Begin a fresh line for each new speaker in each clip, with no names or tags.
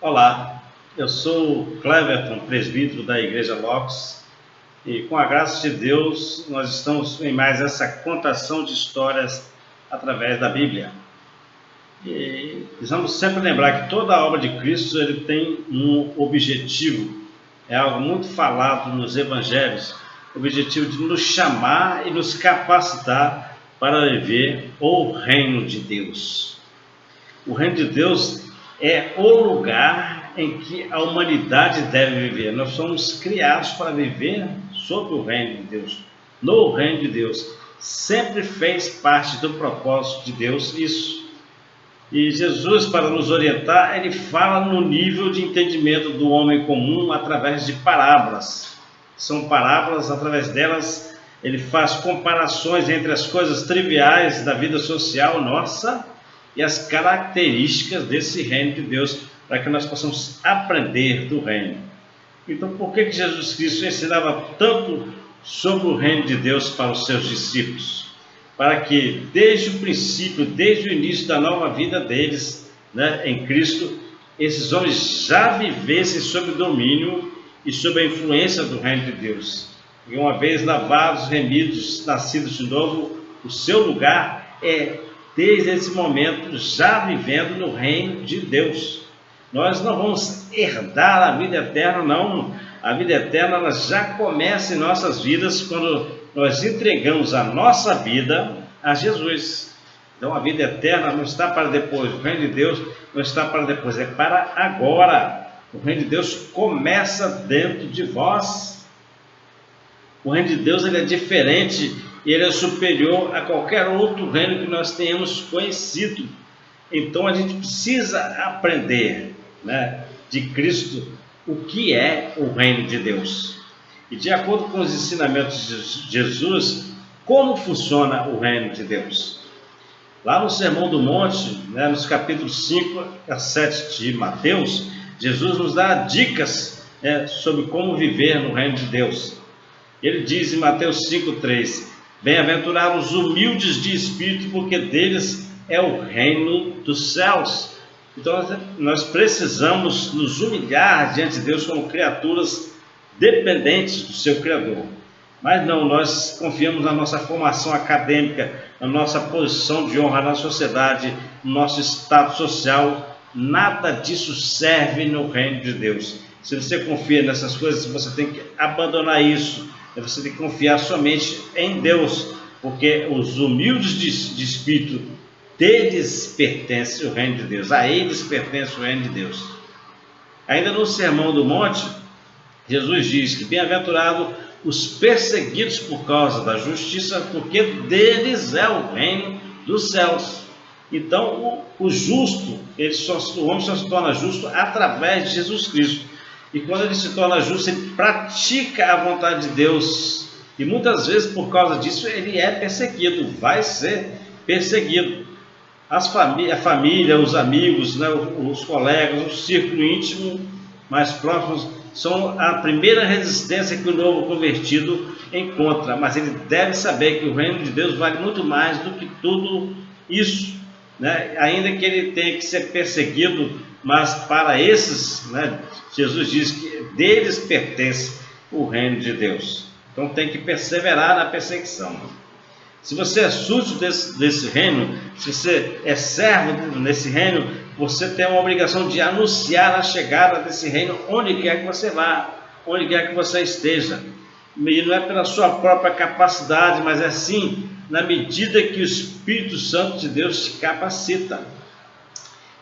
Olá, eu sou Cleverton, presbítero da Igreja Locos, e com a graça de Deus nós estamos em mais essa contação de histórias através da Bíblia. E precisamos sempre lembrar que toda a obra de Cristo ele tem um objetivo, é algo muito falado nos Evangelhos, o objetivo de nos chamar e nos capacitar para viver o reino de Deus. O reino de Deus é o lugar em que a humanidade deve viver. Nós somos criados para viver sob o reino de Deus, no reino de Deus. Sempre fez parte do propósito de Deus isso. E Jesus, para nos orientar, ele fala no nível de entendimento do homem comum através de parábolas. São parábolas, através delas ele faz comparações entre as coisas triviais da vida social nossa e as características desse reino de Deus, para que nós possamos aprender do reino. Então, por que Jesus Cristo ensinava tanto sobre o reino de Deus para os seus discípulos? Para que, desde o princípio, desde o início da nova vida deles, em Cristo, esses homens já vivessem sob o domínio e sob a influência do reino de Deus. E uma vez lavados, remidos, nascidos de novo, o seu lugar é, desde esse momento, já vivendo no reino de Deus. Nós não vamos herdar a vida eterna, não. A vida eterna ela já começa em nossas vidas quando nós entregamos a nossa vida a Jesus. Então a vida eterna não está para depois, o reino de Deus não está para depois, é para agora. O reino de Deus começa dentro de vós. O reino de Deus ele é diferente e ele é superior a qualquer outro reino que nós tenhamos conhecido. Então a gente precisa aprender, de Cristo o que é o reino de Deus. E de acordo com os ensinamentos de Jesus, como funciona o reino de Deus? Lá no Sermão do Monte, nos capítulos 5 a 7 de Mateus, Jesus nos dá dicas sobre como viver no reino de Deus. Ele diz em Mateus 5,3: bem-aventurados os humildes de espírito, porque deles é o reino dos céus. Então nós precisamos nos humilhar diante de Deus como criaturas dependentes do seu Criador. Mas não, nós confiamos na nossa formação acadêmica, na nossa posição de honra na sociedade, no nosso status social. Nada disso serve no reino de Deus. Se você confia nessas coisas, você tem que abandonar isso. Você tem que confiar somente em Deus, porque os humildes de espírito, deles pertence o reino de Deus, a eles pertence o reino de Deus. Ainda no Sermão do Monte, Jesus diz que bem-aventurado os perseguidos por causa da justiça, porque deles é o reino dos céus. Então o justo, o homem só se torna justo através de Jesus Cristo. E quando ele se torna justo, ele pratica a vontade de Deus. E muitas vezes, por causa disso, ele é perseguido, vai ser perseguido. A família, os amigos, os colegas, o círculo íntimo mais próximo são a primeira resistência que o novo convertido encontra. Mas ele deve saber que o reino de Deus vale muito mais do que tudo isso. Ainda que ele tenha que ser perseguido, mas para esses, Jesus diz que deles pertence o reino de Deus. Então tem que perseverar na perseguição. Se você é súdito desse reino, se você é servo nesse reino, você tem uma obrigação de anunciar a chegada desse reino onde quer que você vá, onde quer que você esteja. E não é pela sua própria capacidade, mas é sim na medida que o Espírito Santo de Deus te capacita.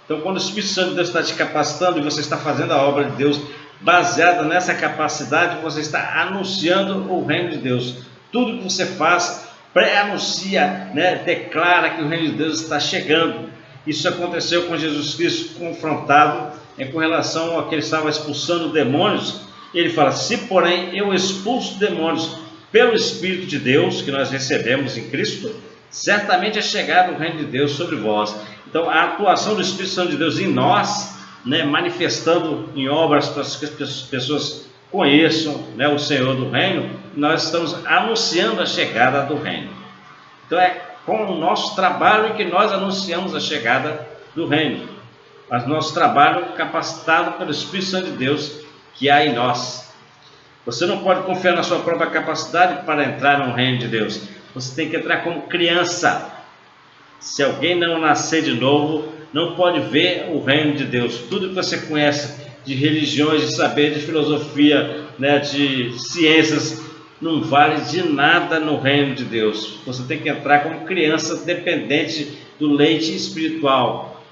Então, quando o Espírito Santo de Deus está te capacitando e você está fazendo a obra de Deus baseada nessa capacidade, você está anunciando o reino de Deus. Tudo que você faz pré-anuncia, declara que o reino de Deus está chegando. Isso aconteceu com Jesus Cristo confrontado com relação a que ele estava expulsando demônios. Ele fala: se porém eu expulso demônios pelo Espírito de Deus que nós recebemos em Cristo, certamente é chegado o reino de Deus sobre vós. Então a atuação do Espírito Santo de Deus em nós, manifestando em obras para que as pessoas conheçam o Senhor do reino, nós estamos anunciando a chegada do reino. Então é com o nosso trabalho que nós anunciamos a chegada do reino. mas nosso trabalho capacitado pelo Espírito Santo de Deus que há em nós. Você não pode confiar na sua própria capacidade para entrar no reino de Deus. Você tem que entrar como criança. Se alguém não nascer de novo, não pode ver o reino de Deus. Tudo que você conhece de religiões, de saber, de filosofia, né, de ciências, não vale de nada no reino de Deus. Você tem que entrar como criança dependente do leite espiritual,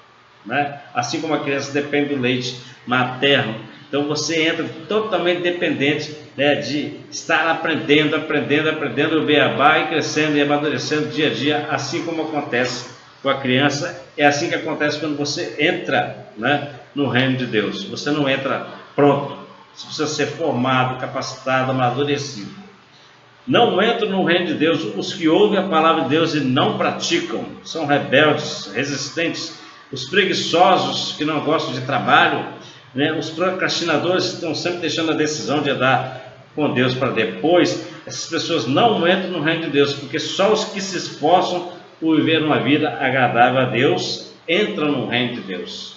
né? Assim como a criança depende do leite materno. Então você entra totalmente dependente, né, de estar aprendendo o beabá e crescendo e amadurecendo dia a dia, assim como acontece com a criança. É assim que acontece quando você entra, né, no reino de Deus. Você não entra pronto, você precisa ser formado, capacitado, amadurecido. Não entram no reino de Deus os que ouvem a palavra de Deus e não praticam, são rebeldes, resistentes, os preguiçosos que não gostam de trabalho, né? Os procrastinadores que estão sempre deixando a decisão de andar com Deus para depois. Essas pessoas não entram no reino de Deus, porque só os que se esforçam por viver uma vida agradável a Deus entram no reino de Deus.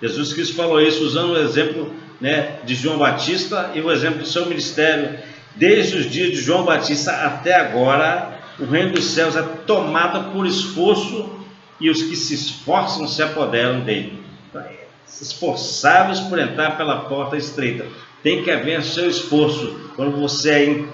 Jesus Cristo falou isso usando o exemplo, né, de João Batista e o exemplo do seu ministério. Desde os dias de João Batista até agora, o reino dos céus é tomado por esforço e os que se esforçam se apoderam dele. Esforçados por entrar pela porta estreita. Tem que haver seu esforço. Quando você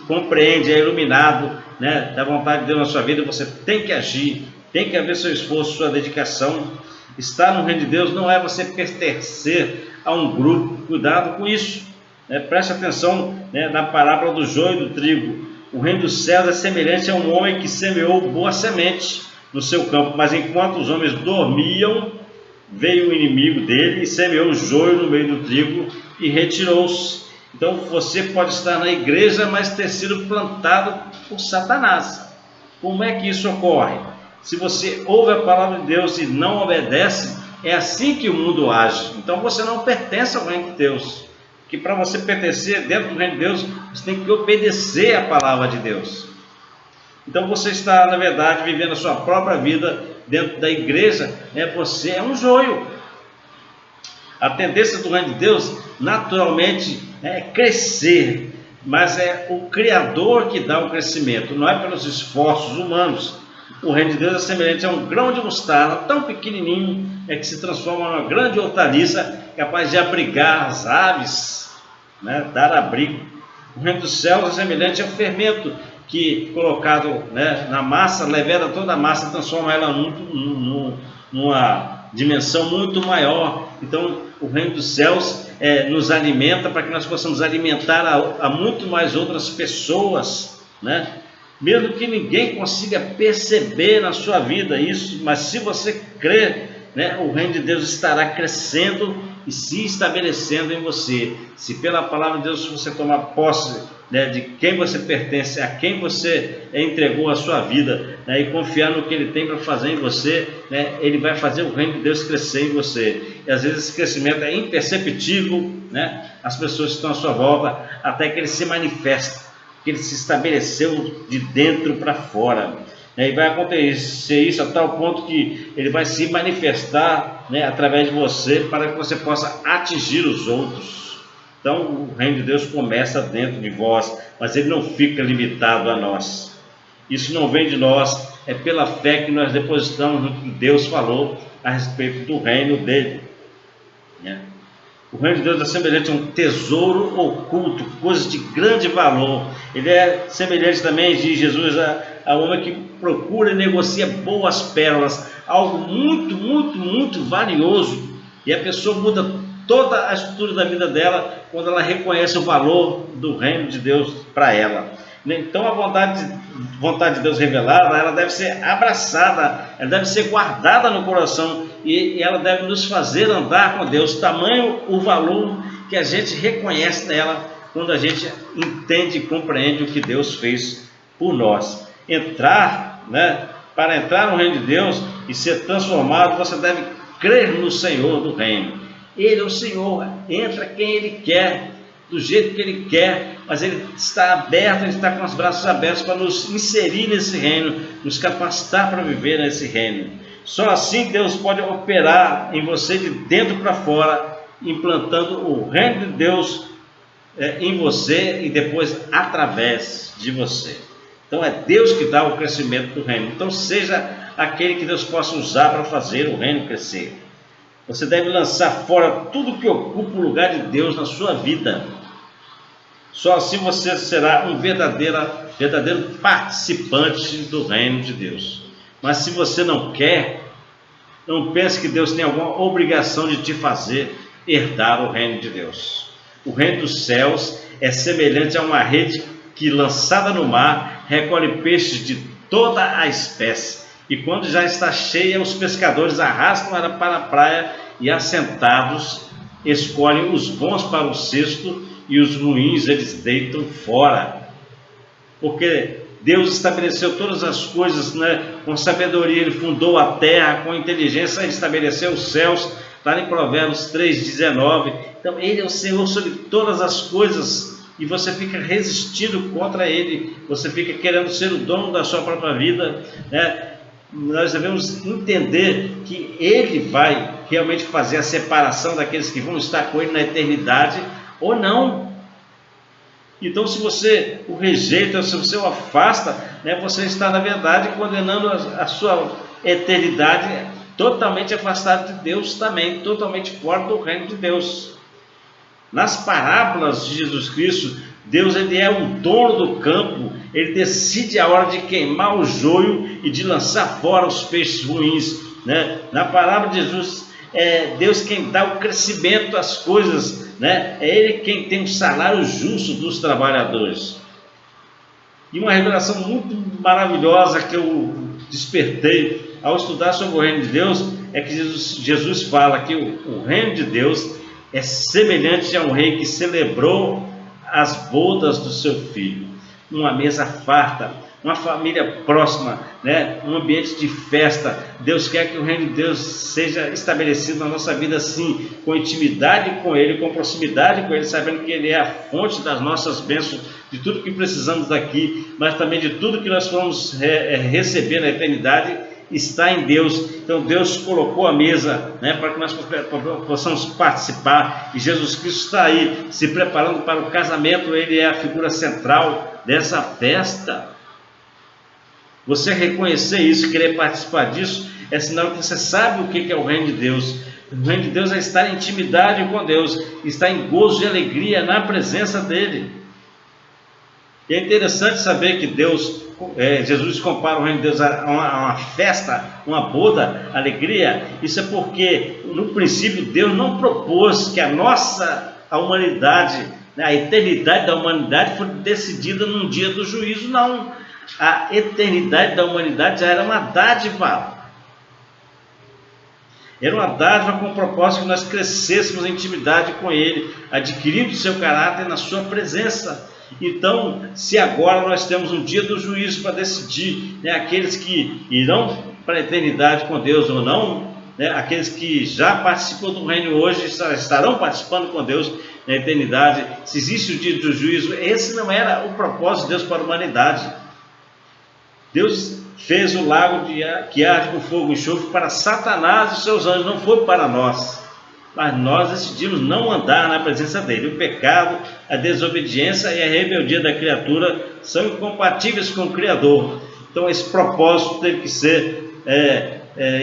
compreende, é iluminado, né, da vontade de Deus na sua vida, você tem que agir, tem que haver seu esforço, sua dedicação. Estar no reino de Deus não é você pertencer a um grupo. Cuidado com isso, né? Preste atenção, né, na parábola do joio e do trigo. O reino dos céus é semelhante a um homem que semeou boa semente no seu campo, mas enquanto os homens dormiam, veio o inimigo dele e semeou o joio no meio do trigo e retirou-se. Então você pode estar na igreja, mas ter sido plantado por Satanás. Como é que isso ocorre? Se você ouve a palavra de Deus e não obedece, é assim que o mundo age. Então você não pertence ao reino de Deus. Que para você pertencer dentro do reino de Deus, você tem que obedecer a palavra de Deus. Então você está, na verdade, vivendo a sua própria vida dentro da igreja, né? Você é um joio. A tendência do reino de Deus, naturalmente, é crescer, mas é o Criador que dá o crescimento, não é pelos esforços humanos. O reino de Deus é semelhante a um grão de mostarda, tão pequenininho, que se transforma numa grande hortaliça, capaz de abrigar as aves, né? Dar abrigo. O reino dos céus é semelhante ao fermento, que colocado, né, na massa, leveda toda a massa e transforma ela numa dimensão muito maior. Então o reino dos céus nos alimenta para que nós possamos alimentar a muito mais outras pessoas, né? Mesmo que ninguém consiga perceber na sua vida isso, mas se você crer, né, o reino de Deus estará crescendo e se estabelecendo em você. Se pela palavra de Deus você tomar posse, né, de quem você pertence, a quem você entregou a sua vida, né, e confiar no que Ele tem para fazer em você, né, Ele vai fazer o reino de Deus crescer em você. E às vezes esse crescimento é imperceptível, né? As pessoas que estão à sua volta, até que ele se manifesta, que ele se estabeleceu de dentro para fora. E vai acontecer isso a tal ponto que ele vai se manifestar, né, através de você, para que você possa atingir os outros. Então o reino de Deus começa dentro de vós, mas ele não fica limitado a nós. Isso não vem de nós, é pela fé que nós depositamos no que Deus falou a respeito do reino dele, né? O reino de Deus é semelhante a um tesouro oculto, coisa de grande valor. Ele é semelhante também, diz Jesus, a um homem que procura e negocia boas pérolas, algo muito, muito, muito valioso. E a pessoa muda toda a estrutura da vida dela quando ela reconhece o valor do reino de Deus para ela. Então a vontade de Deus revelada, ela deve ser abraçada, ela deve ser guardada no coração e ela deve nos fazer andar com Deus. Tamanho o valor que a gente reconhece nela quando a gente entende e compreende o que Deus fez por nós. Para entrar no reino de Deus e ser transformado, você deve crer no Senhor do reino. Ele é o Senhor, entra quem Ele quer, do jeito que Ele quer, mas Ele está aberto, Ele está com os braços abertos para nos inserir nesse reino, nos capacitar para viver nesse reino. Só assim Deus pode operar em você de dentro para fora, implantando o reino de Deus em você e depois através de você. Então é Deus que dá o crescimento do reino. Então seja aquele que Deus possa usar para fazer o reino crescer. Você deve lançar fora tudo que ocupa o lugar de Deus na sua vida. Só assim você será um verdadeiro participante do reino de Deus. Mas se você não quer, não pense que Deus tem alguma obrigação de te fazer herdar o reino de Deus. O reino dos céus é semelhante a uma rede que, lançada no mar, recolhe peixes de toda a espécie. E quando já está cheia, os pescadores arrastam ela para a praia e, assentados, escolhem os bons para o cesto e os ruins eles deitam fora. Porque Deus estabeleceu todas as coisas, com sabedoria. Ele fundou a terra, com inteligência ele estabeleceu os céus. Está em Provérbios 3,19. Então Ele é o Senhor sobre todas as coisas. E você fica resistindo contra Ele. Você fica querendo ser o dono da sua própria vida, Nós devemos entender que Ele vai realmente fazer a separação daqueles que vão estar com Ele na eternidade ou não. Então, se você o rejeita, se você o afasta, você está, na verdade, condenando a sua eternidade, totalmente afastado de Deus também, totalmente fora do reino de Deus. Nas parábolas de Jesus Cristo, Deus ele é o dono do campo, ele decide a hora de queimar o joio e de lançar fora os peixes ruins. Na parábola de Jesus, é Deus quem dá o crescimento às coisas, é Ele quem tem o salário justo dos trabalhadores. E uma revelação muito maravilhosa que eu despertei ao estudar sobre o reino de Deus é que Jesus fala que o reino de Deus é semelhante a um rei que celebrou as bodas do seu filho, uma mesa farta, uma família próxima, um ambiente de festa. Deus quer que o reino de Deus seja estabelecido na nossa vida assim, com intimidade com Ele, com proximidade com Ele, sabendo que Ele é a fonte das nossas bênçãos, de tudo que precisamos daqui, mas também de tudo que nós vamos receber na eternidade, está em Deus. Então Deus colocou a mesa, para que nós possamos participar, e Jesus Cristo está aí, se preparando para o casamento. Ele é a figura central dessa festa. Você reconhecer isso, querer participar disso, é sinal que você sabe o que é o reino de Deus. O reino de Deus é estar em intimidade com Deus, estar em gozo e alegria na presença dEle. E é interessante saber que Jesus compara o reino de Deus a uma festa, uma boda, alegria. Isso é porque, no princípio, Deus não propôs que a humanidade, a eternidade da humanidade foi decidida num dia do juízo, não. A eternidade da humanidade já era uma dádiva. Era uma dádiva com o propósito que nós crescêssemos em intimidade com Ele, adquirindo o seu caráter na sua presença. Então, se agora nós temos um dia do juízo para decidir, aqueles que irão para a eternidade com Deus ou não, aqueles que já participam do reino hoje estarão participando com Deus na eternidade. Se existe o dia do juízo, esse não era o propósito de Deus para a humanidade. Deus fez o lago que arde com fogo e enxofre para Satanás e seus anjos, não foi para nós. Mas nós decidimos não andar na presença dele. O pecado, a desobediência e a rebeldia da criatura são incompatíveis com o Criador. Então esse propósito teve que ser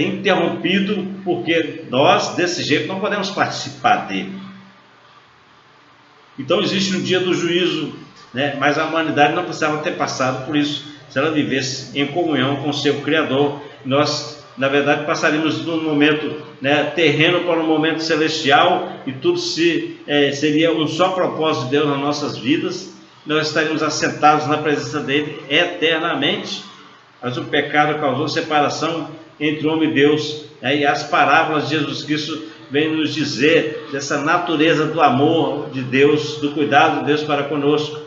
interrompido, porque nós desse jeito não podemos participar dele. Então existe um dia do juízo, mas a humanidade não precisava ter passado por isso, se ela vivesse em comunhão com o seu Criador. Nós, na verdade, passaríamos de um momento terreno para um momento celestial, e tudo seria um só propósito de Deus nas nossas vidas. Nós estaríamos assentados na presença dele eternamente. Mas o pecado causou separação entre o homem e Deus, e as parábolas de Jesus Cristo vêm nos dizer dessa natureza do amor de Deus, do cuidado de Deus para conosco.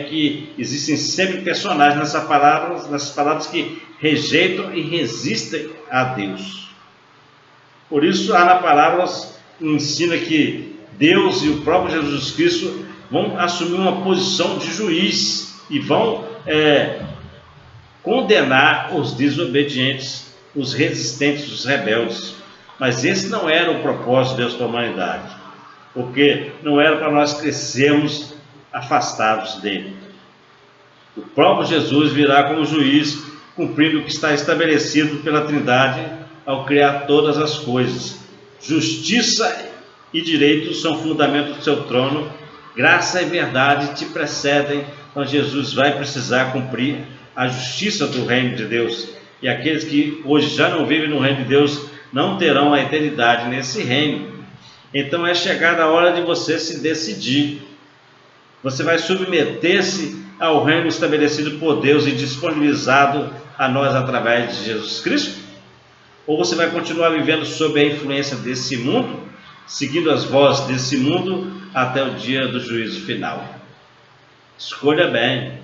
Que existem sempre personagens nessas palavras que rejeitam e resistem a Deus. Por isso, na parábola ensina que Deus e o próprio Jesus Cristo vão assumir uma posição de juiz e vão condenar os desobedientes. os resistentes, os rebeldes. Mas esse não era o propósito de Deus para a humanidade, porque não era para nós crescermos afastados dele. O próprio Jesus virá como juiz, cumprindo o que está estabelecido pela Trindade ao criar todas as coisas. Justiça e direito são fundamentos do seu trono, graça e verdade te precedem. Então Jesus vai precisar cumprir a justiça do reino de Deus. E aqueles que hoje já não vivem no reino de Deus não terão a eternidade nesse reino. Então é chegada a hora de você se decidir. Você vai submeter-se ao reino estabelecido por Deus e disponibilizado a nós através de Jesus Cristo? Ou você vai continuar vivendo sob a influência desse mundo, seguindo as vozes desse mundo até o dia do juízo final? Escolha bem.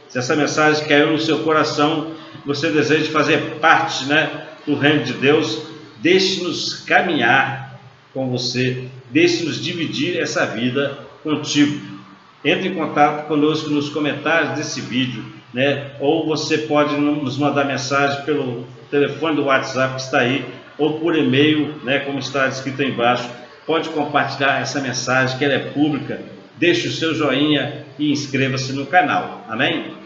Se essa mensagem caiu no seu coração, você deseja fazer parte, do reino de Deus, deixe-nos caminhar com você, deixe-nos dividir essa vida contigo. Entre em contato conosco nos comentários desse vídeo, ou você pode nos mandar mensagem pelo telefone do WhatsApp que está aí, ou por e-mail, como está escrito aí embaixo. Pode compartilhar essa mensagem, que ela é pública. Deixe o seu joinha e inscreva-se no canal. Amém?